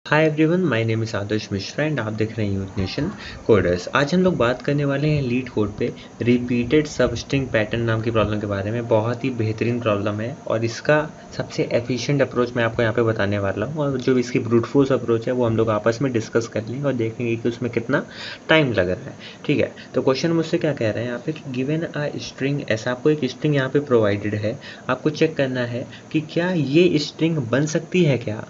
Hi everyone, my name is Adarsh Mishra and आप देख रहे हैं यूथ नेशन कोडर्स। आज हम लोग बात करने वाले हैं लीड कोड पे रिपीटेड सबस्ट्रिंग पैटर्न नाम की प्रॉब्लम के बारे में। बहुत ही बेहतरीन प्रॉब्लम है और इसका सबसे एफिशिएंट अप्रोच मैं आपको यहाँ पे बताने वाला हूँ, और जो इसकी ब्रूट फोर्स अप्रोच है वो हम लोग आपस में डिस्कस कर लेंगे और देखेंगे कि उसमें कितना टाइम लग रहा है। ठीक है, तो क्वेश्चन मुझसे क्या कह रहे हैं यहाँ पे कि गिवन अ स्ट्रिंग, ऐसा आपको एक स्ट्रिंग यहाँ पे प्रोवाइडेड है, आपको चेक करना है कि क्या ये स्ट्रिंग बन सकती है। क्या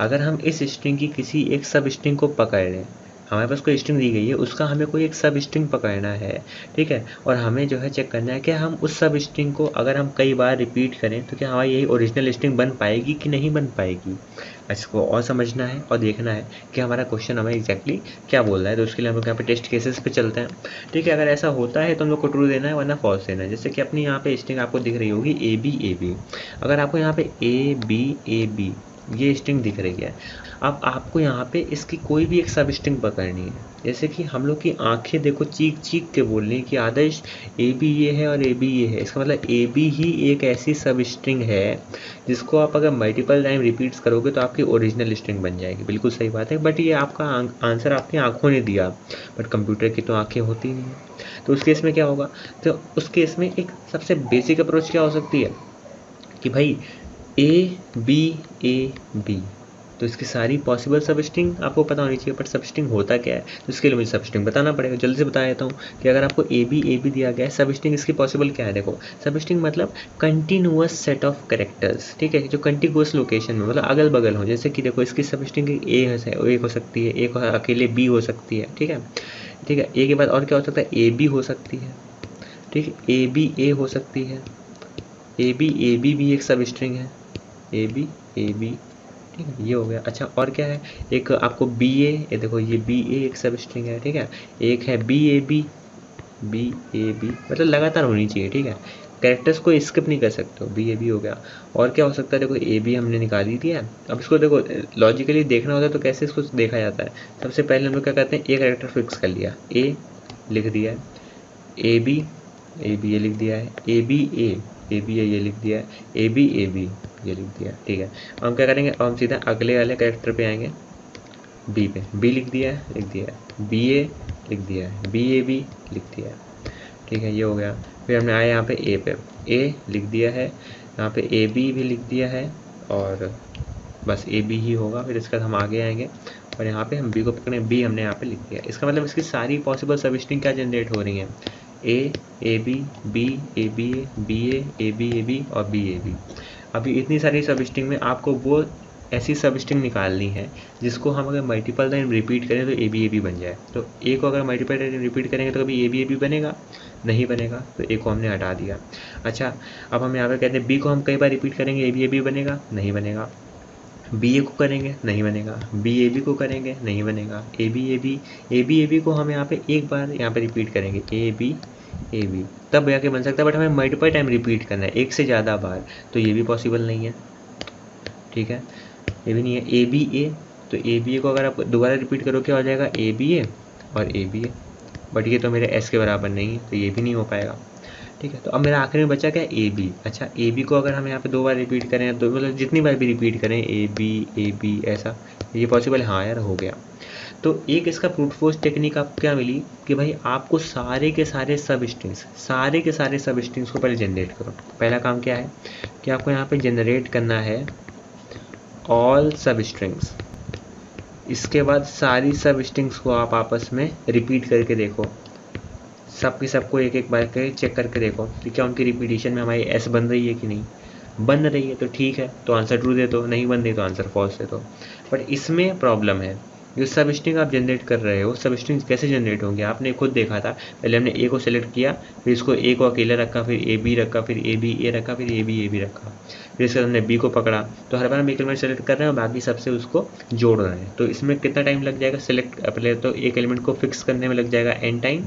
अगर हम इस स्ट्रिंग की किसी एक सब स्ट्रिंग को पकड़ लें, हमारे पास कोई स्ट्रिंग दी गई है, उसका हमें कोई एक सब स्ट्रिंग पकड़ना है, ठीक है, और हमें जो है चेक करना है कि हम उस सब स्ट्रिंग को अगर हम कई बार रिपीट करें तो क्या हमारी यही ओरिजिनल स्ट्रिंग बन पाएगी कि नहीं बन पाएगी। इसको और समझना है और देखना है कि हमारा क्वेश्चन हमें एग्जैक्टली क्या बोल रहा है। तो उसके लिए हम लोग यहाँ पे टेस्ट केसेस पे चलते हैं। ठीक है, अगर ऐसा होता है तो हम लोग को ट्रू देना है, वरना फॉल्स देना है। जैसे कि अपनी यहाँ पे स्ट्रिंग आपको दिख रही होगी ए बी। अगर आपको यहाँ पे ए बी ये स्ट्रिंग दिख रही है, अब आपको यहाँ पे इसकी कोई भी एक सब स्ट्रिंग पकड़नी है। जैसे कि हम लोग की आंखें देखो चीख चीख के बोल रही हैं कि आदर्श ए बी ये है और ए बी ये है। इसका मतलब ए बी ही एक ऐसी सब स्ट्रिंग है जिसको आप अगर मल्टीपल टाइम रिपीट्स करोगे तो आपकी ओरिजिनल स्ट्रिंग बन जाएगी। बिल्कुल सही बात है, बट ये आपका आंसर आपकी आंखों ने दिया, बट कंप्यूटर की तो आंखें होती नहीं है। तो उस केस में क्या होगा, तो उस केस में एक सबसे बेसिक अप्रोच क्या हो सकती है कि भाई ए बी, तो इसकी सारी पॉसिबल सब स्ट्रिंग आपको पता होनी चाहिए। बट सब स्ट्रिंग होता क्या है, तो इसके लिए मुझे सब स्ट्रिंग बताना पड़ेगा। जल्दी से बता देता हूँ कि अगर आपको ए बी दिया गया है, सब स्ट्रिंग इसकी पॉसिबल क्या है। देखो, सब स्ट्रिंग मतलब कंटिन्यूअस सेट ऑफ कैरेक्टर्स, ठीक है, जो कंटिन्यूअस लोकेशन में मतलब अगल बगल हो। जैसे कि देखो, इसकी सब स्ट्रिंग एक हो सकती है, एक अकेले बी हो सकती है, ठीक है। ठीक है, ए के बाद और क्या हो सकता है, ए बी हो सकती है, ठीक है, ए बी ए हो सकती है, ए बी भी एक सब स्ट्रिंग है, ए बी ठीक है, ये हो गया। अच्छा, और क्या है, एक आपको बी ए, ये देखो ये बी ए एक सब स्ट्रिंग है, ठीक है। एक है बी ए बी मतलब लगातार होनी चाहिए, ठीक है, कैरेक्टर्स को स्किप नहीं कर सकते हो। बी ए बी हो गया। और क्या हो सकता है, देखो ए बी हमने निकाल ही दिया है। अब इसको देखो लॉजिकली देखना होता है, तो कैसे इसको देखा जाता है। सबसे पहले हम लोग क्या करते हैं, एक कैरेक्टर फिक्स कर लिया, ए लिख दिया है, ए बी ये लिख दिया है, ए बी ये लिख दिया है, ए बी ये लिख दिया, ठीक है। अब हम क्या करेंगे, अब हम सीधा अगले वाले कैरेक्टर पे आएंगे, बी पे, बी लिख दिया है, बी ए लिख दिया है, बी ए बी लिख दिया है, ठीक है, ये हो गया। फिर हमने आया यहाँ पे ए पे, ए लिख दिया है, यहाँ पे ए बी भी लिख दिया है, और बस ए बी ही होगा। फिर इसके बाद हम आगे आएंगे और यहाँ पे हम बी को पकड़ें, बी हमने यहाँ पे लिख दिया। इसका मतलब इसकी सारी पॉसिबल सब स्ट्रिंग क्या जनरेट हो रही हैं, ए बी ए बी और बी ए बी। अभी इतनी सारी सब स्ट्रिंग में आपको वो ऐसी सब स्ट्रिंग निकालनी है जिसको हम अगर मल्टीपल टाइम रिपीट करें तो ए बी बन जाए। तो ए को अगर मल्टीपल टाइम रिपीट करेंगे तो कभी ए बी बनेगा नहीं बनेगा, तो ए को हमने हटा दिया। अच्छा, अब हम यहाँ पे कहते हैं बी को हम कई बार रिपीट करेंगे, ए बी बनेगा नहीं बनेगा। बी ए को करेंगे नहीं बनेगा, बी ए बी को करेंगे नहीं बनेगा, ए बी को हम यहाँ पे एक बार यहाँ पे रिपीट करेंगे, ए बी तब जाके बन सकता है। बट हमें मल्टीपल टाइम रिपीट करना है, एक से ज़्यादा बार, तो ये भी पॉसिबल नहीं है, ठीक है, ये भी नहीं है। ए बी ए, तो ए बी ए को अगर आप दोबारा रिपीट करो क्या हो जाएगा, ए बी ए और ए बी ए, बट ये तो मेरे एस के बराबर नहीं है, तो ये भी नहीं हो पाएगा, ठीक है। तो अब मेरा आखिरी में बचा क्या, ए बी। अच्छा, ए बी को अगर हम यहाँ पे दो बार रिपीट करें, तो मतलब जितनी बार भी रिपीट करें ए बी ऐसा, ये पॉसिबल है, हाँ यार हो गया। तो एक इसका ब्रूट फोर्स टेक्निक आपको क्या मिली कि भाई आपको सारे के सारे सब स्ट्रिंग्स को पहले जनरेट करो। पहला काम क्या है कि आपको यहाँ पे जनरेट करना है ऑल सब स्ट्रिंग्स। इसके बाद सारी सब स्ट्रिंग्स को आप आपस में रिपीट करके देखो, सबकी सबको एक एक बार के चेक करके देखो कि क्या उनकी रिपीटिशन में हमारी एस बन रही है कि नहीं। बन रही है तो ठीक है, तो आंसर ट्रू दे दो, नहीं बन रही तो आंसर फॉल्स दे दो। बट इसमें प्रॉब्लम है, जो सब स्ट्रिंग आप जनरेट कर रहे हो, सब स्ट्रिंग्स कैसे जनरेट होंगे, आपने खुद देखा था। पहले हमने ए को सेलेक्ट किया, फिर इसको ए को अकेला रखा, फिर ए बी रखा, फिर ए बी ए रखा, फिर ए बी रखा, फिर इसके बाद हमने बी को पकड़ा। तो हर बार हम एक एलिमेंट सेलेक्ट कर रहे हैं और बाकी सबसे उसको जोड़ रहे हैं। तो इसमें कितना टाइम लग जाएगा, सेलेक्ट पहले तो एक एलिमेंट को फिक्स करने में लग जाएगा एन टाइम।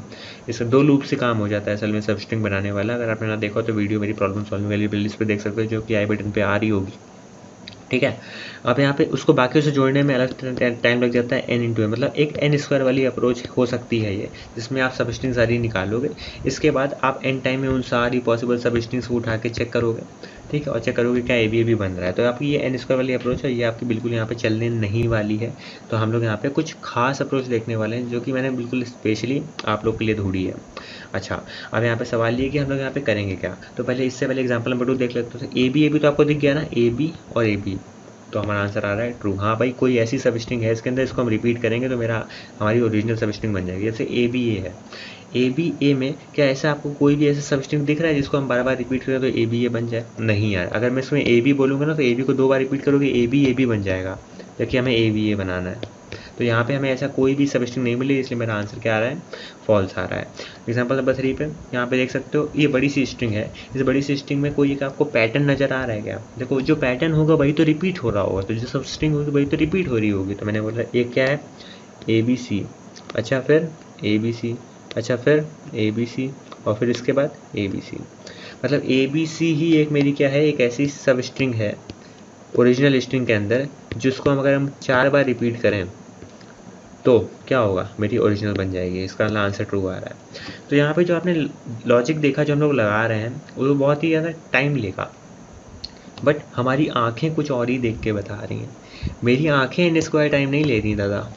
इससे 2 लूप से काम हो जाता है असल में सब स्ट्रिंग बनाने वाला। अगर आपने ना देखा तो वीडियो मेरी प्रॉब्लम सॉल्विंग वाली प्लेलिस्ट पे देख सकते हो, जो कि आई बटन पे आ रही होगी, ठीक है। अब यहाँ पे उसको बाकी से जोड़ने में अलग टाइम लग जाता है n इंटू, मतलब एक n स्क्वायर वाली अप्रोच हो सकती है ये, जिसमें आप सब स्ट्रिंग सारी निकालोगे। इसके बाद आप n टाइम में उन सारी पॉसिबल सब स्ट्रिंग्स को उठा के चेक करोगे, ठीक है, और चेक करोगे क्या ए बी बन रहा है। तो आपकी ये एन स्क्वायर वाली अप्रोच है, ये आपकी बिल्कुल यहाँ पे चलने नहीं वाली है। तो हम लोग यहाँ पे कुछ खास अप्रोच देखने वाले हैं जो कि मैंने बिल्कुल स्पेशली आप लोग के लिए ढूंढी है। अच्छा, अब यहाँ पे सवाल ये कि हम लोग यहाँ पे करेंगे क्या। तो पहले इससे पहले एग्जाम्पल नंबर 2 देख लेते हैं। ए बी तो आपको दिख गया ना, ए बी और ए बी, तो हमारा आंसर आ रहा है ट्रू। हाँ भाई, कोई ऐसी सबस्ट्रिंग है इसके अंदर, इसको हम रिपीट करेंगे तो हमारी ओरिजिनल सबस्ट्रिंग बन जाएगी। जैसे ए बी ए है, ए बी ए में क्या ऐसा आपको कोई भी ऐसा सबस्ट्रिंग दिख रहा है जिसको हम बार बार रिपीट करें तो ए बी ए बन जाए? नहीं यार, अगर मैं इसमें ए बी बोलूँगा ना तो ए बी को 2 बार रिपीट करोगे ए बी बन जाएगा, जबकि हमें ए बी ए बनाना है। तो यहाँ पे हमें ऐसा कोई भी सबस्ट्रिंग नहीं मिली, इसलिए मेरा आंसर क्या आ रहा है, फॉल्स आ रहा है। एग्जाम्पल नंबर 3 पे यहाँ पे देख सकते हो, ये बड़ी सी स्ट्रिंग है, इस बड़ी सी स्ट्रिंग में कोई एक आपको पैटर्न नजर आ रहा है क्या? देखो, जो पैटर्न होगा वही तो रिपीट हो रहा होगा, तो जो सबस्ट्रिंग होगी वही तो रिपीट हो रही होगी। तो मैंने बोला एक क्या है, ए बी सी, अच्छा फिर ए बी सी, अच्छा फिर ए बी सी, और फिर इसके बाद ए बी सी। मतलब ए बी सी ही एक मेरी क्या है, एक ऐसी सब स्ट्रिंग है ओरिजिनल स्ट्रिंग के अंदर जिसको अगर हम 4 बार रिपीट करें तो क्या होगा, मेरी ओरिजिनल बन जाएगी। इसका आंसर ट्रू आ रहा है। तो यहाँ पे जो आपने लॉजिक देखा जो हम लोग लगा रहे हैं वो बहुत ही ज़्यादा टाइम लेगा, बट हमारी आंखें कुछ और ही देख के बता रही हैं। मेरी आंखें एन स्क्वायर टाइम नहीं ले रही दादा,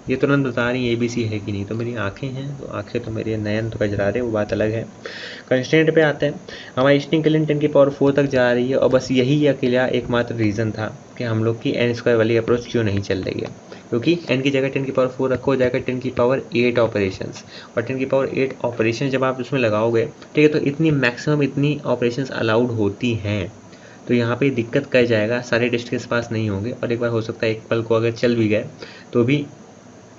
ये तुरंत बता रही है ए बी सी है कि नहीं। तो मेरी आंखें हैं, तो आंखें तो मेरे नयन तो कजरा रहे, वो बात अलग है। कंस्टेंट पे आते हैं, हमारी स्ट्रिंग के लिए 10⁴ तक जा रही है, और बस यही अकेला एकमात्र रीज़न था कि हम लोग की एन स्क्वायर वाली अप्रोच क्यों नहीं चल रही है, क्योंकि n की जगह 10⁴ रखो, हो जाएगा 10⁸ ऑपरेशंस, और 10⁸ ऑपरेशन जब आप उसमें लगाओगे, ठीक है, तो इतनी मैक्सिमम इतनी ऑपरेशंस अलाउड होती हैं। तो यहाँ पे दिक्कत कर जाएगा, सारे टेस्ट के पास नहीं होंगे, और एक बार हो सकता है एक पल को अगर चल भी गए तो भी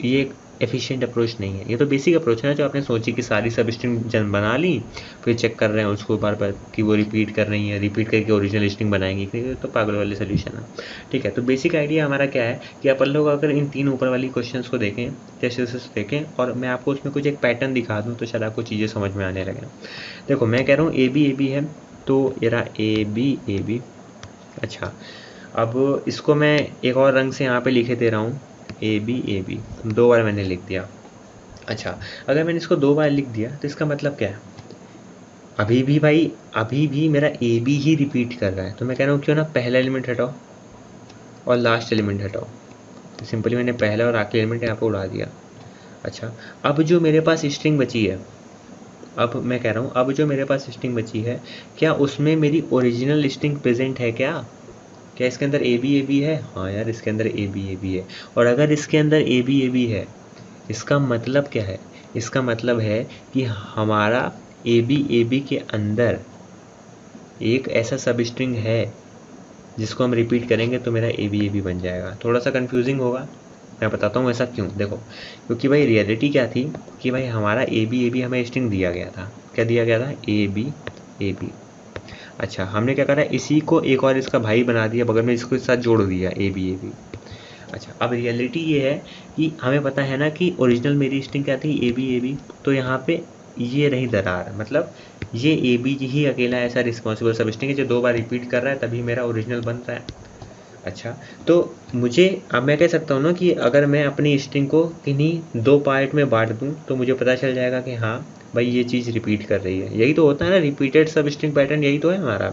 ये एक एफिशिएंट अप्रोच नहीं है। ये तो बेसिक अप्रोच है ना, जो आपने सोची कि सारी सब स्ट्रिंग जन बना ली, फिर चेक कर रहे हैं उसको बार बार कि वो रिपीट कर रही है, रिपीट करके ओरिजिनल स्ट्रिंग बनाएंगी, तो पागल वाले सोल्यूशन है। ठीक है, तो बेसिक आइडिया हमारा क्या है कि अपन लोग अगर इन 3 ऊपर वाली क्वेश्चंस को देखें, जैसे देखें, और मैं आपको उसमें कुछ एक पैटर्न दिखा दूँ तो शायद आपको चीज़ें समझ में आने लगे। देखो, मैं कह रहा हूँ ए बी है, तो ये रहा ए बी। अच्छा, अब इसको मैं एक और रंग से यहाँ पे लिखे दे रहा हूँ, ए बी 2 बार मैंने लिख दिया। अच्छा, अगर मैंने इसको 2 बार लिख दिया तो इसका मतलब क्या है, अभी भी भाई, अभी भी मेरा ए बी ही रिपीट कर रहा है। तो मैं कह रहा हूँ क्यों ना पहला एलिमेंट हटाओ और लास्ट एलिमेंट हटाओ। तो सिंपली मैंने पहला और आखिरी एलिमेंट यहाँ पे उड़ा दिया। अच्छा, अब जो मेरे पास स्ट्रिंग बची है, अब मैं कह रहा हूँ अब जो मेरे पास स्ट्रिंग बची है, क्या उसमें मेरी ओरिजिनल स्ट्रिंग प्रेजेंट है क्या इसके अंदर ए बी है? हाँ यार, इसके अंदर ए बी है। और अगर इसके अंदर ए बी है, इसका मतलब क्या है? इसका मतलब है कि हमारा ए बी के अंदर एक ऐसा सब स्ट्रिंग है जिसको हम रिपीट करेंगे तो मेरा ए बी बन जाएगा। थोड़ा सा कंफ्यूजिंग होगा, मैं बताता हूँ ऐसा क्यों। देखो, क्योंकि भाई रियलिटी क्या थी कि भाई हमारा ए बी हमें स्ट्रिंग दिया गया था। क्या दिया गया था? A B. अच्छा, हमने क्या करा, इसी को एक और इसका भाई बना दिया, बगल में इसको साथ जोड़ दिया ए बी। अच्छा, अब रियलिटी ये है कि हमें पता है ना कि ओरिजिनल मेरी स्ट्रिंग क्या थी, ए बी। तो यहाँ पे ये रही दरार, मतलब ये ए बी ही अकेला ऐसा रिस्पॉन्सिबल सब स्ट्रिंग है जो 2 बार रिपीट कर रहा है, तभी मेरा ओरिजिनल बन रहा है। अच्छा, तो मुझे अब मैं कह सकता हूँ ना कि अगर मैं अपनी स्ट्रिंग को किन्हीं 2 पार्ट में बांट दूँ तो मुझे पता चल जाएगा कि हाँ भाई ये चीज़ रिपीट कर रही है। यही तो होता है ना, रिपीटेड सब स्ट्रिंग पैटर्न यही तो है हमारा,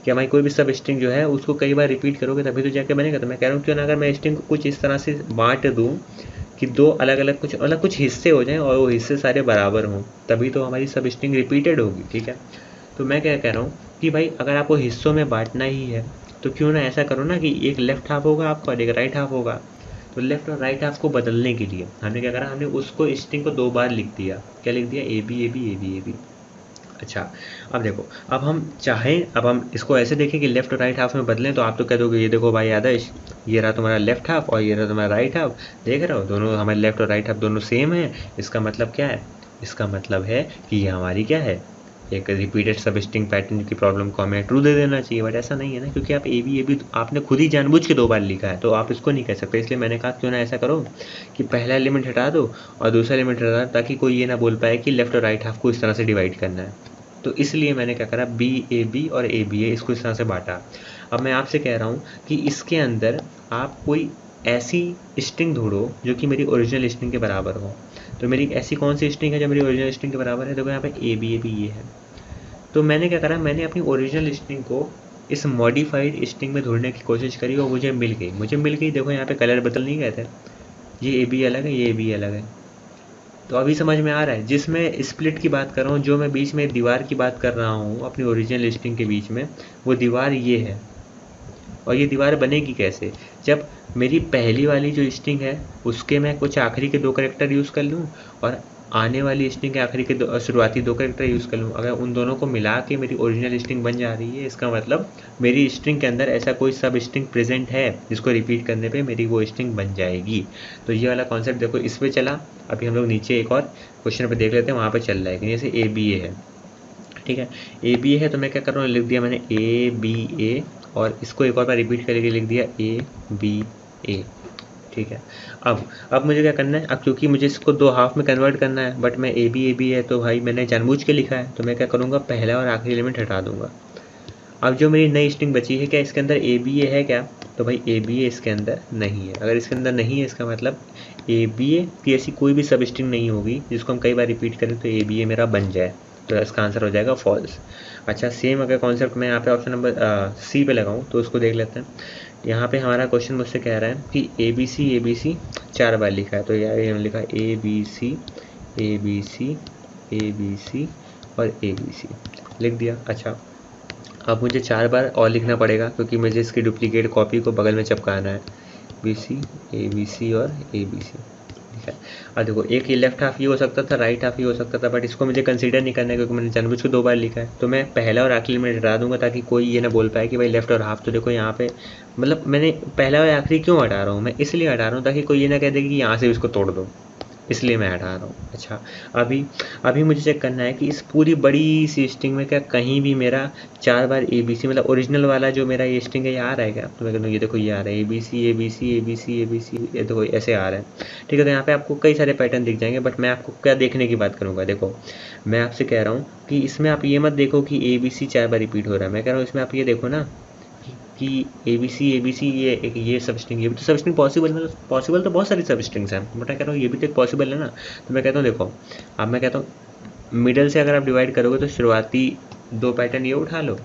कि हमारी कोई भी सब स्ट्रिंग जो है उसको कई बार रिपीट करोगे तभी तो जाके बनेगा। तो मैं कह रहा हूँ क्यों ना अगर मैं स्ट्रिंग को कुछ इस तरह से बांट दूँ कि 2 अलग अलग कुछ हिस्से हो जाएं और वो हिस्से सारे बराबर हों, तभी तो हमारी सब स्ट्रिंग रिपीटेड होगी। ठीक है, तो मैं क्या कह रहा हूँ कि भाई अगर आपको हिस्सों में बांटना ही है तो क्यों ना ऐसा करो ना कि एक लेफ्ट हाफ होगा आपका और एक राइट हाफ होगा। तो लेफ्ट और राइट हाफ को बदलने के लिए हमने क्या करा, हमने उसको स्ट्रिंग को 2 बार लिख दिया। क्या लिख दिया? A B. अच्छा, अब देखो, अब हम चाहें, अब हम इसको ऐसे देखें कि लेफ्ट और राइट हाफ में बदलें, तो आप तो कह दोगे ये देखो भाई आदर्श, ये रहा तुम्हारा लेफ्ट हाफ और ये रहा तुम्हारा राइट हाफ, देख रहे हो दोनों हमारे लेफ्ट और राइट हाफ दोनों सेम है। इसका मतलब क्या है? इसका मतलब है कि ये हमारी क्या है, एक रिपीटेड सब स्ट्रिंग पैटर्न की प्रॉब्लम को हमें ट्रू दे देना चाहिए, बट ऐसा नहीं है ना, क्योंकि आप ए बी आपने खुद ही जानबूझ के 2 बार लिखा है, तो आप इसको नहीं कह सकते। इसलिए मैंने कहा क्यों ना ऐसा करो कि पहला एलिमेंट हटा दो और दूसरा एलिमेंट हटा दो, ताकि कोई ये ना बोल पाए कि लेफ्ट और राइट हाफ को इस तरह से डिवाइड करना है। तो इसलिए मैंने क्या करा, बी और ए बी इसको इस तरह से बांटा। अब मैं आपसे कह रहा हूँ कि इसके अंदर आप कोई ऐसी स्ट्रिंग ढूंढो जो कि मेरी ओरिजिनल स्ट्रिंग के बराबर हो। तो मेरी ऐसी कौन सी स्ट्रिंग है जो मेरी ओरिजिनल स्ट्रिंग के बराबर है? देखो यहाँ पे ए बी ये है। तो मैंने क्या करा, मैंने अपनी ओरिजिनल स्ट्रिंग को इस मॉडिफाइड स्ट्रिंग में ढूंढने की कोशिश करी और मुझे मिल गई। देखो यहाँ पे कलर बदल नहीं गए थे, ये ए बी अलग है, ये बी अलग है। तो अभी समझ में आ रहा है। जिसमें स्प्लिट की बात कर रहा हूँ, जो मैं बीच में दीवार की बात कर रहा हूँ अपनी ओरिजिनल स्ट्रिंग के बीच में, वो दीवार ये है। और ये दीवार बनेगी कैसे? जब मेरी पहली वाली जो स्ट्रिंग है उसके मैं कुछ आखिरी के 2 कैरेक्टर यूज़ कर लूँ और आने वाली स्ट्रिंग के आखिरी के शुरुआती 2 कैरेक्टर यूज़ कर लूँ। अगर उन दोनों को मिला के मेरी ओरिजिनल स्ट्रिंग बन जा रही है, इसका मतलब मेरी स्ट्रिंग के अंदर ऐसा कोई सब स्ट्रिंग प्रेजेंट है जिसको रिपीट करने पे मेरी वो स्ट्रिंग बन जाएगी। तो ये वाला कॉन्सेप्ट देखो इस पे चला। अभी हम लोग नीचे एक और क्वेश्चन पे देख लेते हैं, वहाँ पे चल रहा है कि जैसे ए बी ए है, ठीक है। ए बी ए है तो मैं क्या कर रहा हूँ, लिख दिया मैंने ए बी ए और इसको एक और बार रिपीट करके लिख दिया ए बी ए, ठीक है। अब मुझे क्या करना है, अब क्योंकि मुझे इसको 2 हाफ में कन्वर्ट करना है, बट मैं ए बी है तो भाई मैंने जानबूझ के लिखा है, तो मैं क्या करूँगा, पहला और आखिरी एलिमेंट हटा दूंगा। अब जो मेरी नई स्ट्रिंग बची है, क्या इसके अंदर ए बी ए है क्या? तो भाई ए बी ए इसके अंदर नहीं है। अगर इसके अंदर नहीं है इसका मतलब ए बी ए की ऐसी कोई भी सब स्ट्रिंग नहीं होगी जिसको हम कई बार रिपीट करें तो ए बी ए मेरा बन जाए, तो इसका आंसर हो जाएगा फॉल्स। अच्छा, सेम अगर कॉन्सेप्ट मैं यहाँ पे ऑप्शन नंबर सी पे लगाऊँ तो उसको देख लेते हैं। यहाँ पे हमारा क्वेश्चन मुझसे कह रहा है कि ए बी सी 4 बार लिखा है, तो यार हमने लिखा ए बी सी और ए बी सी लिख दिया। अच्छा, अब मुझे 4 बार और लिखना पड़ेगा क्योंकि मुझे इसकी डुप्लीकेट कॉपी को बगल में चिपकाना है, ए बी सी और ए बी सी, ठीक है। और देखो एक ये लेफ्ट हाफ ये हो सकता था, राइट हाफ ये हो सकता था, बट इसको मुझे कंसीडर नहीं करना है क्योंकि मैंने जानबूझ के 2 बार लिखा है। तो मैं पहला और आखिरी में हटा दूंगा ताकि कोई ये ना बोल पाए कि भाई लेफ्ट और हाफ। तो देखो यहाँ पे मतलब मैंने पहला और आखिरी क्यों हटा रहा हूँ, मैं इसलिए हटा रहा हूँ ताकि कोई ये ना कह दे कि यहाँ से इसको तोड़ दो, इसलिए मैं हटा रहा हूँ। अच्छा, अभी मुझे चेक करना है कि इस पूरी बड़ी सी स्ट्रिंग में क्या कहीं भी मेरा 4 बार ए बी सी मतलब ओरिजिनल वाला जो मेरा ये स्ट्रिंग है ये आ रहा है क्या? तो मैं कहता हूँ ये देखो ये आ रहा है ए बी सी, ये देखो ऐसे आ रहा है, ठीक है। तो यहाँ पे आपको कई सारे पैटर्न दिख जाएंगे, बट मैं आपको क्या देखने की बात करूँगा। देखो मैं आपसे कह रहा हूँ कि इसमें आप ये मत देखो कि A B C 4 bar repeat हो रहा है, मैं कह रहा हूँ इसमें आप ये देखो ना कि ए बी सी ये सब स्ट्रिंग, ये भी तो सब स्ट्रिंग पॉसिबल तो बहुत सारी सब स्ट्रिंग्स हैं, बट मैं कह रहा हूँ ये भी तो एक पॉसिबल है ना। तो मैं कहता हूँ देखो, अब मैं कहता हूँ मिडल से अगर आप डिवाइड करोगे तो शुरुआती 2 पैटर्न ये उठा लो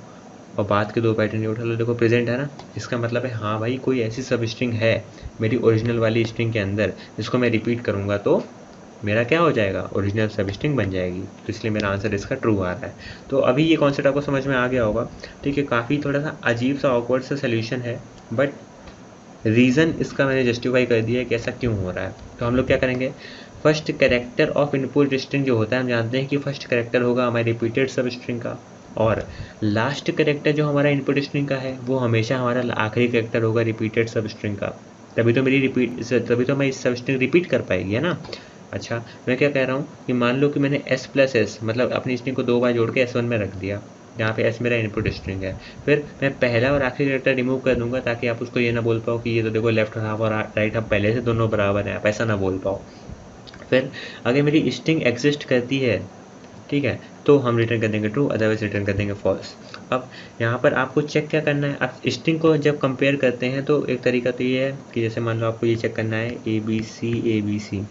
और बाद के 2 पैटर्न ये उठा लो, देखो प्रेजेंट है ना। इसका मतलब है हाँ भाई कोई ऐसी सब स्ट्रिंग है मेरी ओरिजिनल वाली स्ट्रिंग के अंदर जिसको मैं रिपीट करूँगा तो मेरा क्या हो जाएगा, ओरिजिनल सब स्ट्रिंग बन जाएगी। तो इसलिए मेरा आंसर इसका ट्रू आ रहा है। तो अभी ये कॉन्सेप्ट आपको समझ में आ गया होगा, ठीक है। काफ़ी थोड़ा सा अजीब सा ऑकवर्ड सा सोल्यूशन है, बट रीज़न इसका मैंने जस्टिफाई कर दिया है कि ऐसा क्यों हो रहा है। तो हम लोग क्या करेंगे, first character of input string जो होता है, हम जानते हैं कि फर्स्ट कैरेक्टर होगा हमारे रिपीटेड सब स्ट्रिंग का, और लास्ट कैरेक्टर जो हमारा इनपुट स्ट्रिंग का है वो हमेशा हमारा आखिरी कैरेक्टर होगा रिपीटेड सब स्ट्रिंग का। तभी तो मैं इस सब स्ट्रिंग रिपीट कर पाएगी, है ना। अच्छा, मैं क्या कह रहा हूँ कि मान लो कि मैंने s प्लस एस मतलब अपनी स्ट्रिंग को 2 बार जोड़ के S1 में रख दिया, जहाँ पे s मेरा इनपुट स्ट्रिंग है। फिर मैं पहला और आखिरी कैरेक्टर रिमूव कर दूंगा ताकि आप उसको ये ना बोल पाओ कि ये तो देखो लेफ्ट हाफ और राइट हाफ पहले से दोनों बराबर हैं, आप ऐसा ना बोल पाओ। फिर अगर मेरी स्ट्रिंग एग्जिस्ट करती है, ठीक है, तो हम रिटर्न कर देंगे ट्रू, अदरवाइज रिटर्न कर देंगे फॉल्स। अब यहाँ पर आपको चेक क्या करना है, आप स्ट्रिंग को जब कंपेयर करते हैं तो एक तरीका तो ये है कि जैसे मान लो आपको ये चेक करना है ए बी सी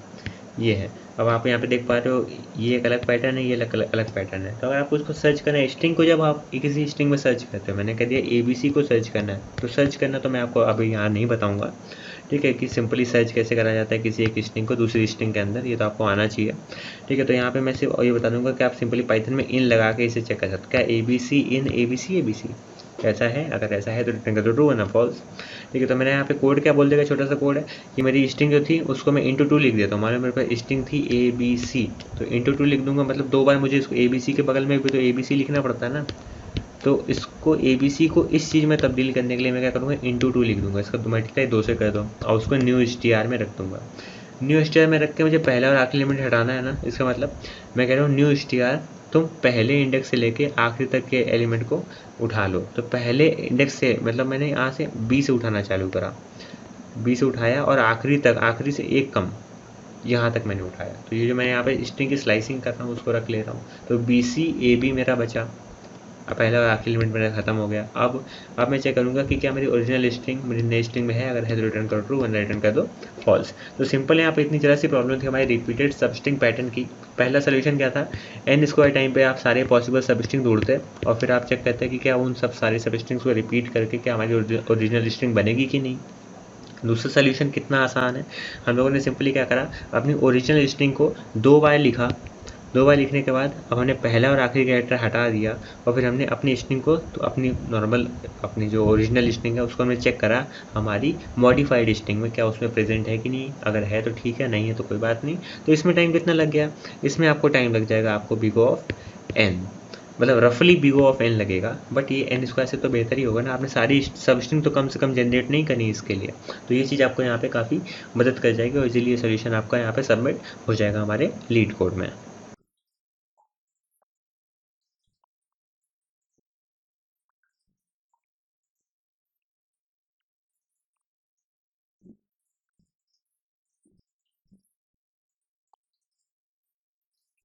ये है। अब आप यहाँ पे देख पा रहे हो ये एक अलग पैटर्न है, ये अलग पैटर्न है। तो अगर आपको उसको सर्च करना है स्ट्रिंग को, जब आप किसी स्ट्रिंग में सर्च करते हो, मैंने कह दिया ए बी सी को सर्च करना है, तो सर्च करना तो मैं आपको अभी यहाँ नहीं बताऊँगा, ठीक है, कि सिंपली सर्च कैसे करा जाता है किसी एक स्ट्रिंग को दूसरी स्ट्रिंग के अंदर, ये तो आपको आना चाहिए, ठीक है। तो यहाँ पे मैं सिर्फ ये बता दूंगा कि आप सिंपली पाइथन में इन लगा के इसे चेक कर सकते हैं, क्या A B C in A B C ऐसा है। अगर ऐसा है तो रिटर्न कर दो ट्रू वरना फॉल्स, ठीक है। तो मैंने यहाँ पे कोड क्या बोल देगा, छोटा सा कोड है कि मेरी स्ट्रिंग जो थी उसको मैं इंटू 2 लिख देता हूँ। मान लो मेरे पास स्ट्रिंग थी ए बी सी, तो इंटू 2 लिख दूंगा, मतलब 2 बार मुझे इसको ए बी सी के बगल में भी तो ए बी सी लिखना पड़ता है ना। तो इसको ए बी सी को इस चीज़ में तब्दील करने के लिए मैं क्या करूँगा, इंटू 2 लिख दूंगा, इसका मल्टीप्लाई 2 से कर दो और उसको न्यू STR में रख दूंगा। न्यू STR में रख के मुझे पहला और आखिरी एलिमेंट हटाना है ना। इसका मतलब मैं कह रहा हूँ न्यू STR तुम पहले इंडेक्स से लेके आखिरी तक के एलिमेंट को उठा लो। तो पहले इंडेक्स से मतलब मैंने यहाँ से बी से उठाना चालू करा, बी से उठाया और आखिरी से एक कम यहाँ तक मैंने उठाया। तो ये जो मैं यहाँ पे स्ट्रिंग की स्लाइसिंग कर रहा हूँ उसको रख ले रहा हूँ, तो बी सी ए बी मेरा बचा, पहला और आखिरी लिमिट मेरा खत्म हो गया। अब मैं चेक करूँगा कि क्या मेरी ओरिजिनल स्ट्रिंग मेरी नई स्ट्रिंग में है, अगर है तो रिटर्न करो ट्रू, वरना रिटर्न कर दो फॉल्स। तो सिंपल यहाँ पे इतनी जरा सी प्रॉब्लम थी हमारी रिपीटेड सबस्ट्रिंग पैटर्न की। पहला सोल्यूशन क्या था, n स्क्वायर टाइम पे आप सारे पॉसिबल सबस्ट्रिंग ढूंढते और फिर आप चेक करते हैं कि क्या उन सब सारे सबस्ट्रिंग्स को रिपीट करके क्या हमारी ओरिजिनल स्ट्रिंग बनेगी कि नहीं। दूसरा सोल्यूशन कितना आसान है, हम लोगों ने सिंपली क्या करा, अपनी ओरिजिनल स्ट्रिंग को 2 बार लिखा। 2 बार लिखने के बाद अब हमने पहला और आखिरी कैरेक्टर हटा दिया और फिर हमने अपनी स्ट्रिंग को, तो अपनी नॉर्मल अपनी जो ओरिजिनल स्ट्रिंग है उसको हमने चेक करा हमारी मॉडिफाइड स्ट्रिंग में क्या उसमें प्रेजेंट है कि नहीं। अगर है तो ठीक है, नहीं है तो कोई बात नहीं। तो इसमें टाइम कितना लग गया, इसमें आपको टाइम लग जाएगा आपको बिग ऑफ n, मतलब रफली बिगो ऑफ n लगेगा। बट ये n स्क्वायर से तो बेहतर ही होगा ना, आपने सारी सब स्ट्रिंग तो कम से कम जनरेट नहीं करनी इसके लिए। तो ये चीज़ आपको यहाँ पे काफ़ी मदद कर जाएगी और इजीली ये सोल्यूशन आपका यहाँ पे सबमिट हो जाएगा हमारे लीड कोड में।